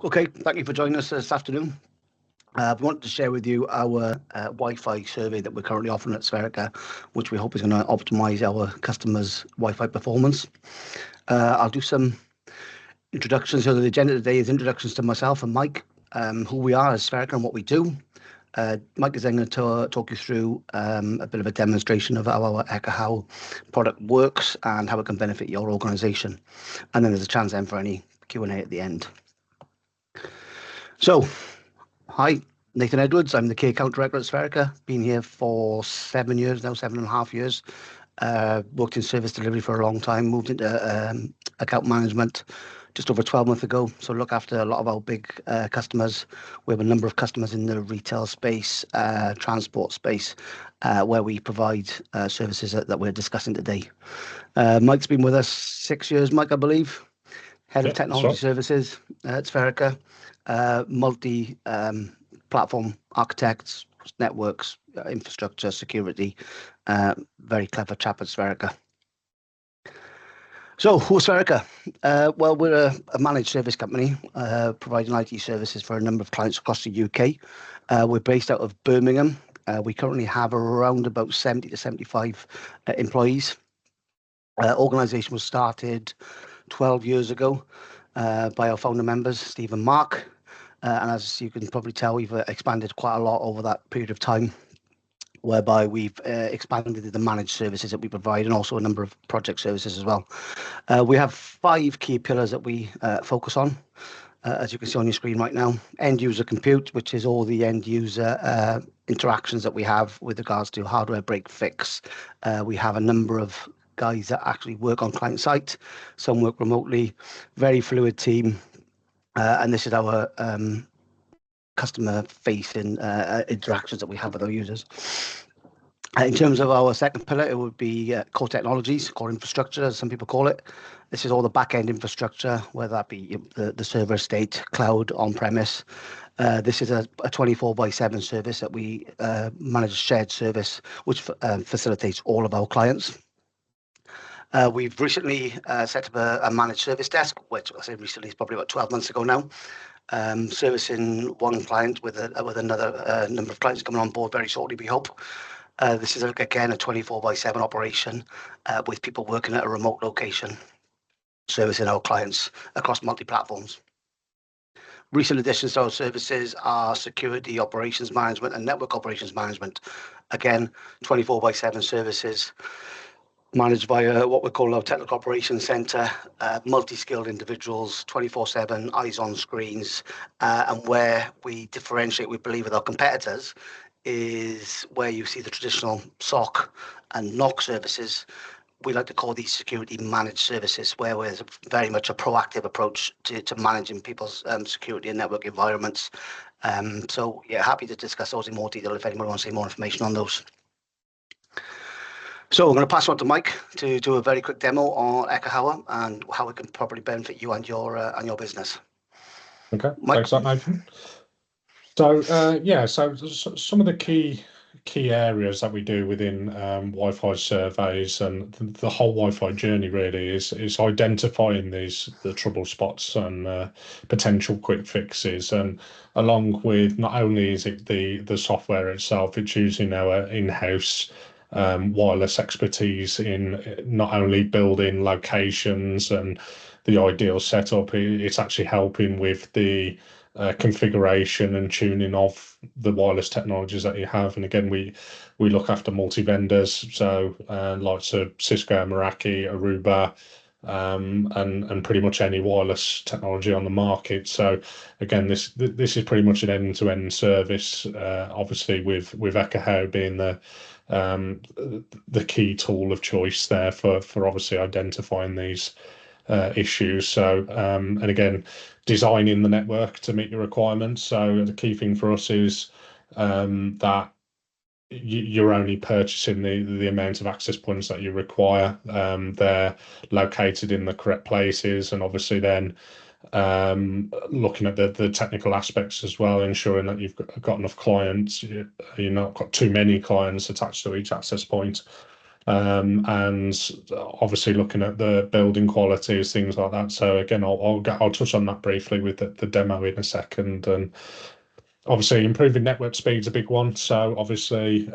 Okay, thank you for joining us this afternoon. We wanted to share with you our Wi-Fi survey that we're currently offering at Spherica, which we hope is going to optimize our customers' Wi-Fi performance. I'll do some introductions. So the agenda today is introductions to myself and Mike, who we are as Spherica and what we do. Mike is then going to talk you through a bit of a demonstration of how our Ekahau product works and how it can benefit your organization. And then there's a chance then for any Q&A at the end. So, hi, Nathan Edwards. I'm the Key Account Director at Spherica. Been here for 7 years now, 7.5 years. Worked in service delivery for a long time, moved into account management just over 12 months ago. So look after a lot of our big customers. We have a number of customers in the retail space, transport space, where we provide services that we're discussing today. Mike's been with us 6 years, Mike, I believe. Head of Technology Services at Spherica. Multi-platform architects, networks, infrastructure, security. Very clever chap at Spherica. So, who's Spherica? Well, we're a managed service company providing IT services for a number of clients across the UK. We're based out of Birmingham. We currently have around about 70 to 75 employees. Organisation was started 12 years ago by our founder members, Steve and Mark. And as you can probably tell, we've expanded quite a lot over that period of time, whereby we've expanded the managed services that we provide and also a number of project services as well. We have 5 key pillars that we focus on, as you can see on your screen right now. End user compute, which is all the end user interactions that we have with regards to hardware break fix. We have a number of guys that actually work on client site. Some work remotely, very fluid team. And this is our customer-facing interactions that we have with our users. In terms of our second pillar, it would be core technologies, core infrastructure, as some people call it. This is all the back-end infrastructure, whether that be the server estate, cloud, on-premise. This is a 24/7 service that we manage, a shared service, which facilitates all of our clients. We've recently set up a managed service desk, which I say recently is probably about 12 months ago now, servicing one client with another number of clients coming on board very shortly, we hope. This is, again, a 24/7 operation with people working at a remote location, servicing our clients across multi-platforms. Recent additions to our services are security operations management and network operations management. Again, 24/7 services managed by what we call our technical operations center, multi-skilled individuals, 24/7, eyes on screens. And where we differentiate, we believe, with our competitors is where you see the traditional SOC and NOC services. We like to call these security managed services, where there's very much a proactive approach to managing people's security and network environments. So, yeah, happy to discuss those in more detail if anyone wants to see more information on those. So I'm going to pass on to Mike to do a very quick demo on Ekahau and how it can properly benefit you and your business. Okay, Mike. Thanks, Nathan. So so some of the key areas that we do within Wi-Fi surveys and the whole Wi-Fi journey really is identifying the trouble spots and potential quick fixes, and along with not only is it the software itself, it's using our in-house wireless expertise in not only building locations and the ideal setup, it's actually helping with the configuration and tuning of the wireless technologies that you have. And again, we look after multi-vendors, so like Cisco, Meraki, Aruba, and pretty much any wireless technology on the market. So again, this is pretty much an end-to-end service, obviously with Ekahau being the key tool of choice there for obviously identifying these issues. So and again, designing the network to meet your requirements. So the key thing for us is that you're only purchasing the amount of access points that you require. They're located in the correct places, and obviously then looking at the technical aspects as well, ensuring that you've got enough clients, you've not got too many clients attached to each access point and obviously looking at the building qualities, things like that. So again, I'll touch on that briefly with the demo in a second. And obviously, improving network speed is a big one. So obviously,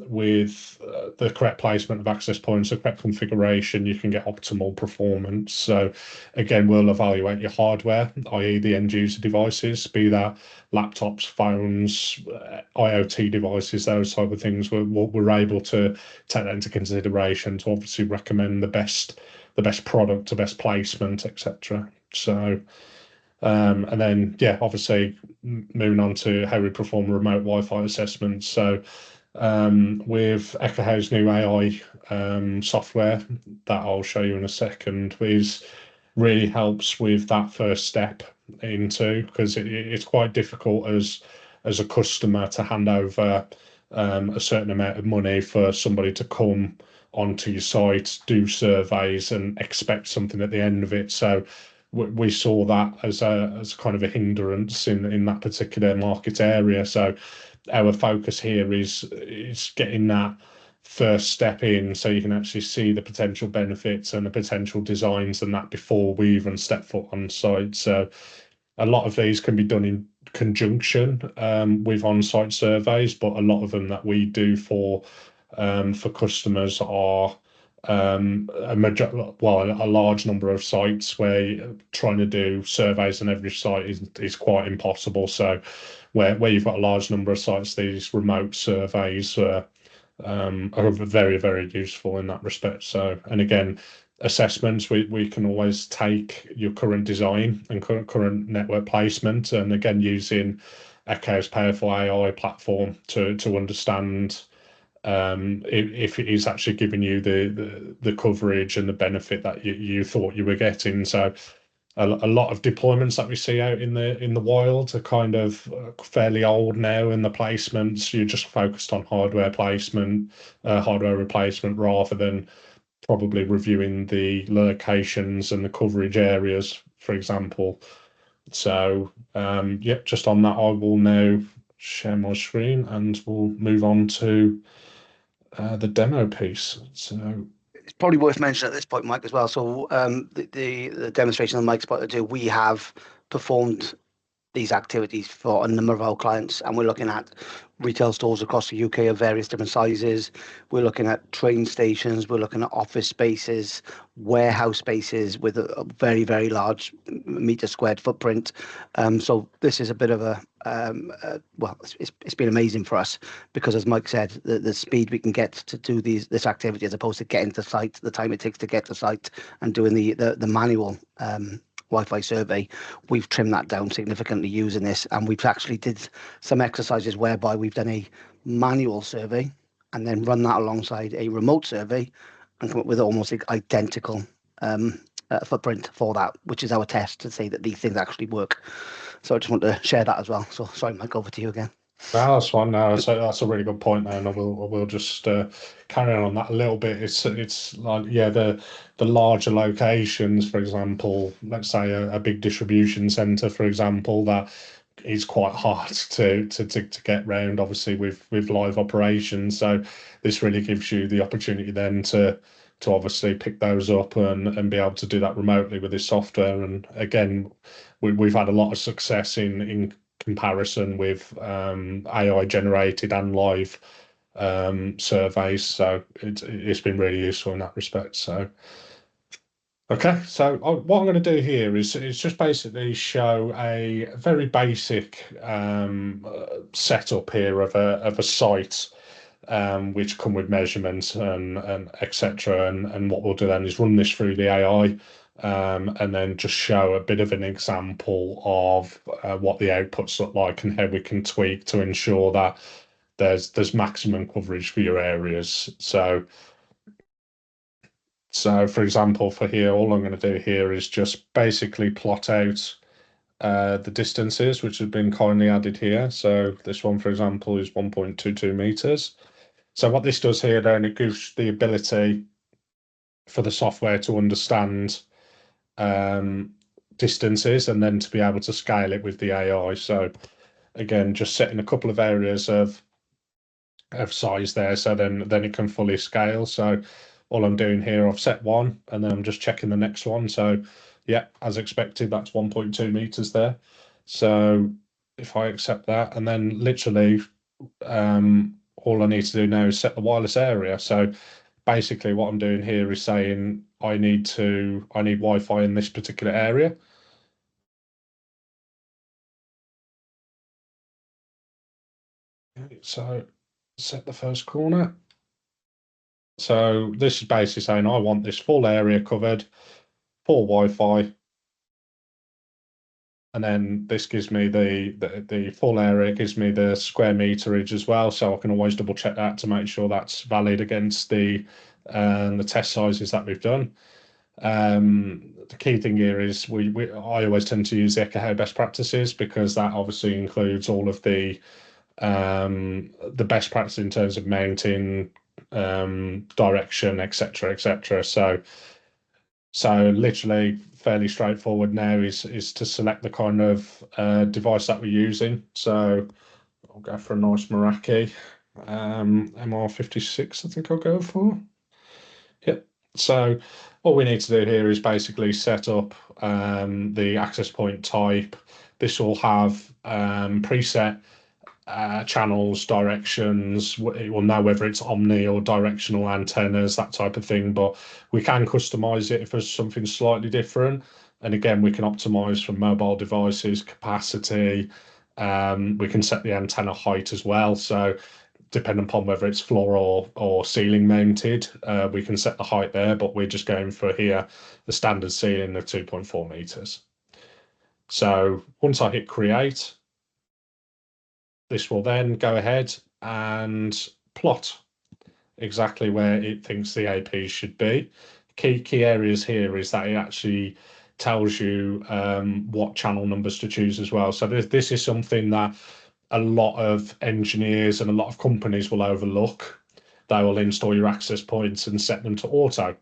with the correct placement of access points, the correct configuration, you can get optimal performance. So again, we'll evaluate your hardware, i.e. the end user devices, be that laptops, phones, IoT devices, those type of things. We're able to take that into consideration to obviously recommend the best product, the best placement, etc. So and then, yeah, obviously moving on to how we perform remote Wi-Fi assessments. So with Ekahau's new AI software that I'll show you in a second is really helps with that first step into, because it's quite difficult as a customer to hand over a certain amount of money for somebody to come onto your site, do surveys, and expect something at the end of it. So we saw that as kind of a hindrance in that particular market area. So our focus here is getting that first step in, so you can actually see the potential benefits and the potential designs and that before we even step foot on site. So a lot of these can be done in conjunction with on-site surveys, but a lot of them that we do for customers are a large number of sites where trying to do surveys on every site is quite impossible. So where you've got a large number of sites, these remote surveys are very, very useful in that respect. So, and again, assessments, we can always take your current design and current network placement, and again, using Echo's powerful AI platform to understand if it is actually giving you the coverage and the benefit that you thought you were getting. So a lot of deployments that we see out in the wild are kind of fairly old now, and the placements, you're just focused on hardware placement, hardware replacement, rather than probably reviewing the locations and the coverage areas, for example. So yep, just on that, I will now share my screen and we'll move on to the demo piece. So It's probably worth mentioning at this point, Mike, as well. So the demonstration that Mike's about to do, we have performed these activities for a number of our clients, and we're looking at retail stores across the UK of various different sizes. We're looking at train stations, we're looking at office spaces, warehouse spaces with a very, very large meter squared footprint. So this is a bit of well, it's been amazing for us, because as Mike said, the speed we can get to do this activity, as opposed to getting to site, the time it takes to get to site and doing the manual Wi-Fi survey, we've trimmed that down significantly using this, and we've actually did some exercises whereby we've done a manual survey and then run that alongside a remote survey and come up with almost identical footprint for that, which is our test to say that these things actually work. So I just want to share that as well. So sorry, Mike, over to you again. no, that's fine. No, so that's a really good point there, and I will just carry on that a little bit. It's like, yeah, the larger locations, for example, let's say a big distribution center, for example, that is quite hard to get round, obviously with live operations. So this really gives you the opportunity then to obviously pick those up and be able to do that remotely with this software. And again, we've had a lot of success in comparison with AI generated and live surveys. So it's been really useful in that respect. So okay, so what I'm going to do here is just basically show a very basic setup here of a site, which come with measurements and etc. And what we'll do then is run this through the AI, and then just show a bit of an example of what the outputs look like and how we can tweak to ensure that there's maximum coverage for your areas. So for example, for here, all I'm going to do here is just basically plot out the distances which have been kindly added here. So this one, for example, is 1.22 meters. So what this does here, then, it gives the ability for the software to understand distances and then to be able to scale it with the AI. So again, just setting a couple of areas of of size there, so then it can fully scale. So all I'm doing here, I've set one, and then I'm just checking the next one. So yeah, as expected, that's 1.2 meters there. So if I accept that, and then literally all I need to do now is set the wireless area. So basically what I'm doing here is saying I need Wi-Fi in this particular area. So set the first corner. So this is basically saying I want this full area covered for Wi-Fi, and then this gives me the full area, gives me the square meterage as well, so I can always double check that to make sure that's valid against the test sizes that we've done. The key thing here is I always tend to use the Ekahau best practices, because that obviously includes all of the best practice in terms of mounting, direction, etc., etc. So literally fairly straightforward now is to select the kind of device that we're using. So I'll go for a nice Meraki MR56, I think I'll go for. Yep. So all we need to do here is basically set up the access point type. This will have preset channels, directions. It will know whether it's omni or directional antennas, that type of thing. But we can customize it if there's something slightly different. And again, we can optimize from mobile devices, capacity. We can set the antenna height as well. So depending upon whether it's floor or ceiling mounted, we can set the height there. But we're just going for here the standard ceiling of 2.4 meters. So once I hit create, this will then go ahead and plot exactly where it thinks the AP should be. Key areas here is that it actually tells you what channel numbers to choose as well. So this is something that a lot of engineers and a lot of companies will overlook. They will install your access points and set them to auto.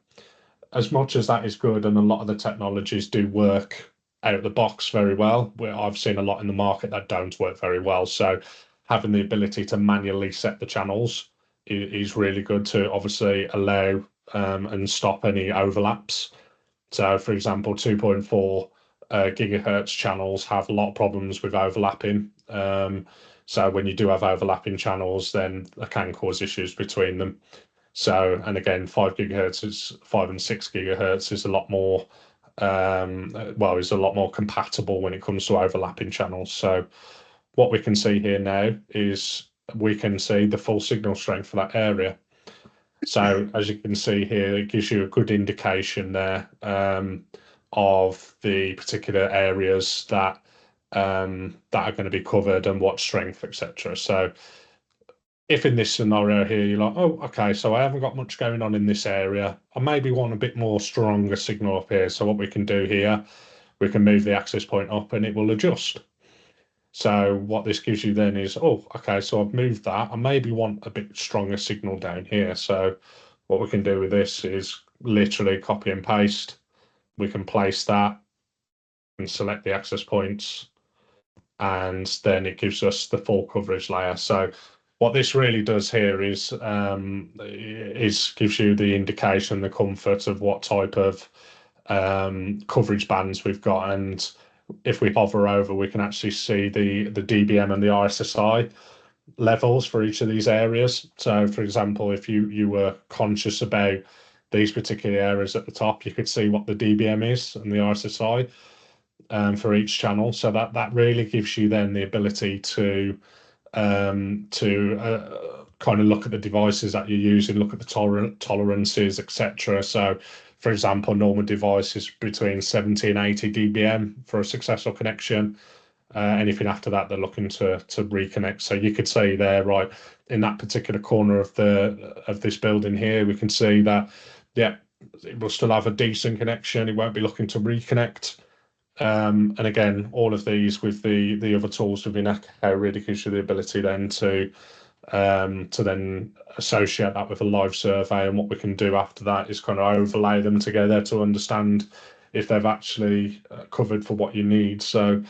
As much as that is good, and a lot of the technologies do work out of the box very well, where I've seen a lot in the market that don't work very well. So having the ability to manually set the channels is really good to obviously allow and stop any overlaps. So for example, 2.4 gigahertz channels have a lot of problems with overlapping. So when you do have overlapping channels, then that can cause issues between them. So, and again, 5 and 6 gigahertz is a lot more, is a lot more compatible when it comes to overlapping channels. So what we can see here now is we can see the full signal strength for that area. So as you can see here, it gives you a good indication there of the particular areas that are going to be covered and what strength, etc. So if in this scenario here you're like, oh, okay, so I haven't got much going on in this area, I maybe want a bit more stronger signal up here. So what we can do here, we can move the access point up and it will adjust. So what this gives you then is, oh, okay, so I've moved that. I maybe want a bit stronger signal down here. So what we can do with this is literally copy and paste. We can place that and select the access points, and then it gives us the full coverage layer. So what this really does here is gives you the indication, the comfort of what type of coverage bands we've got. And if we hover over, we can actually see the dBm and the RSSI levels for each of these areas. So for example, if you were conscious about these particular areas at the top, you could see what the dBm is and the RSSI for each channel. So that really gives you then the ability to kind of look at the devices that you're using, look at the tolerances, etc. So, for example, normal device is between 70 and 80 dBm for a successful connection. Anything after that, they're looking to reconnect. So you could see there, right, in that particular corner of this building here, we can see that, yeah, it will still have a decent connection. It won't be looking to reconnect. And again, all of these with the other tools within Ekahau really gives you the ability then to then associate that with a live survey. And what we can do after that is kind of overlay them together to understand if they've actually covered for what you need. So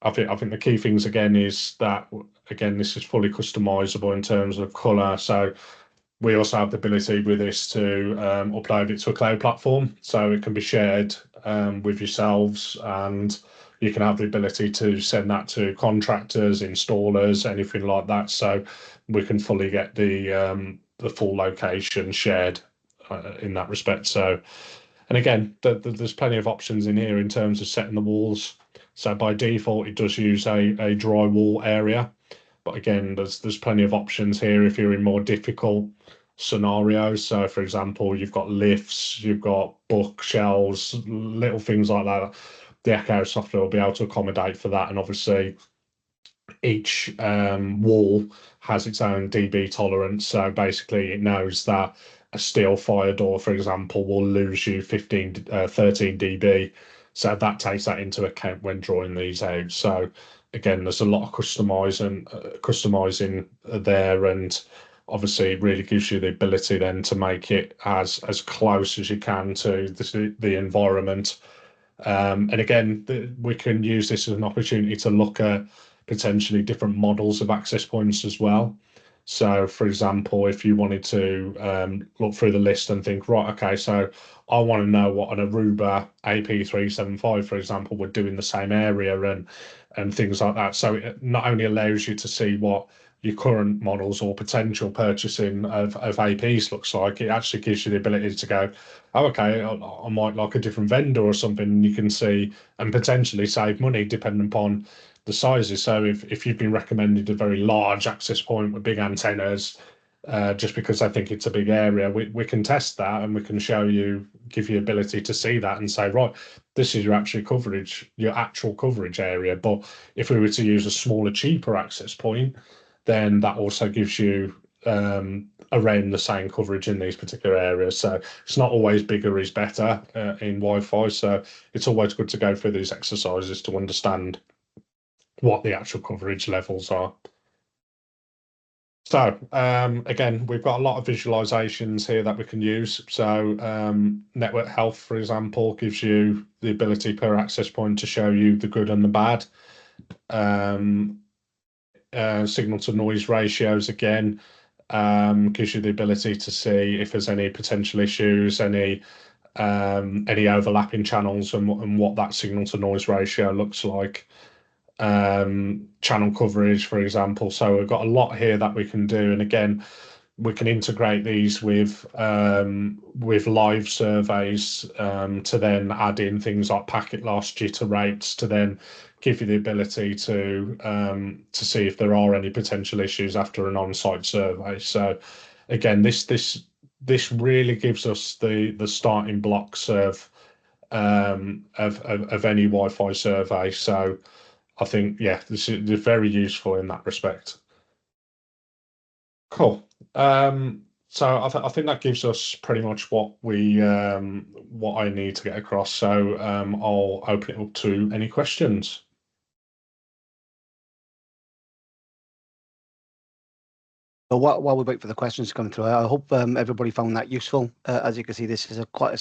I think the key things again is that again this is fully customizable in terms of color. So we also have the ability with this to upload it to a cloud platform, so it can be shared with yourselves, and you can have the ability to send that to contractors, installers, anything like that. So we can fully get the full location shared in that respect. So, and again, there's plenty of options in here in terms of setting the walls. So by default, it does use a drywall area. But again, there's plenty of options here if you're in more difficult scenarios. So, for example, you've got lifts, you've got bookshelves, little things like that. The Echo software will be able to accommodate for that. And obviously, each wall has its own dB tolerance. So basically, it knows that a steel fire door, for example, will lose you 13 dB. So that takes that into account when drawing these out. So again, there's a lot of customizing there, and obviously it really gives you the ability then to make it as close as you can to the environment. And again, we can use this as an opportunity to look at potentially different models of access points as well. So, for example, if you wanted to look through the list and think, right, okay, so I want to know what an Aruba AP375, for example, would do in the same area, and things like that. So it not only allows you to see what your current models or potential purchasing of APs looks like, it actually gives you the ability to go, oh, okay, I might like a different vendor or something, and you can see and potentially save money depending upon the sizes. So if you've been recommended a very large access point with big antennas, just because I think it's a big area, we can test that, and we can show you, give you ability to see that and say, right, this is your actual coverage area. But if we were to use a smaller, cheaper access point, then that also gives you around the same coverage in these particular areas. So it's not always bigger is better in Wi-Fi. So it's always good to go through these exercises to understand what the actual coverage levels are. So again, we've got a lot of visualizations here that we can use. So network health, for example, gives you the ability per access point to show you the good and the bad. Signal to noise ratios, again, gives you the ability to see if there's any potential issues, any overlapping channels, and what that signal to noise ratio looks like. Channel coverage, for example. So we've got a lot here that we can do, and again, we can integrate these with live surveys to then add in things like packet loss, jitter rates, to then give you the ability to see if there are any potential issues after an on-site survey. So again, this really gives us the starting blocks of any Wi-Fi survey. So I think, yeah, this is very useful in that respect. Cool. So I think that gives us pretty much what I need to get across. So I'll open it up to any questions. But while we wait for the questions to come through, I hope everybody found that useful. As you can see, this is quite a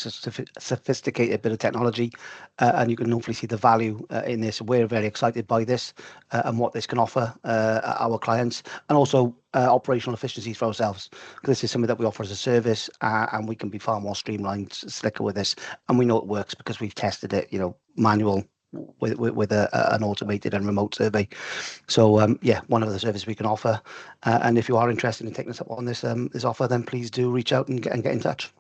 sophisticated bit of technology, and you can hopefully see the value in this. We're very excited by this and what this can offer our clients, and also operational efficiencies for ourselves. Because this is something that we offer as a service, and we can be far more streamlined, slicker with this. And we know it works because we've tested it, manual with an automated and remote survey. So yeah, one of the services we can offer. And if you are interested in taking us up on this offer, then please do reach out and get in touch.